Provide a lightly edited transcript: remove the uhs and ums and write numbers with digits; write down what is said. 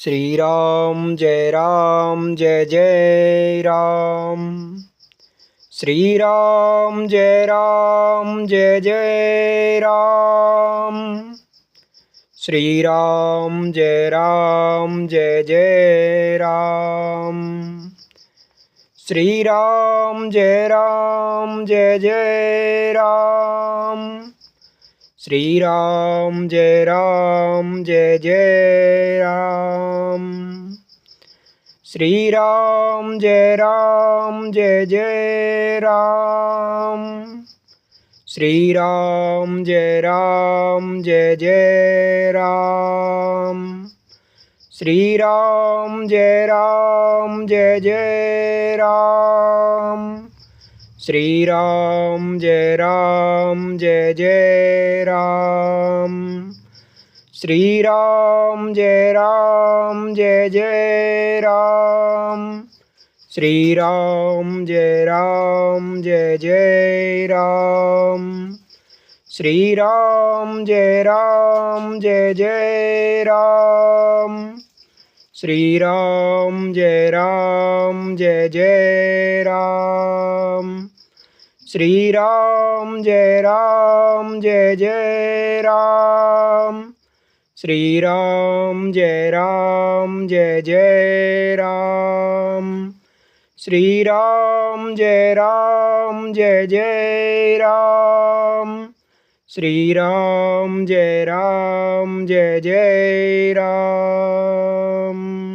Shri Ram Jai Jai Ram. Shri Ram Jai Jai Ram. Shri Ram Jai Jai Ram. Shri Ram Jai Jai Ram. Shri Ram Jai Jai Ram. Shri Ram Jai Jai Ram. Shri Ram Jai Jai Ram. Shri Ram Jai Jai Ram. Shri Ram Jai Jai Ram. Shri Ram Jai Jai Ram. Shri Ram Jai Jai Ram. Shri Ram Jai Jai Ram. Shri Ram Jai Jai Ram. Shri Ram Jai Jai Ram. Shri Ram Jai Jai Ram. Shri Ram Jai Jai Ram. Shri Ram Jai Jai Ram.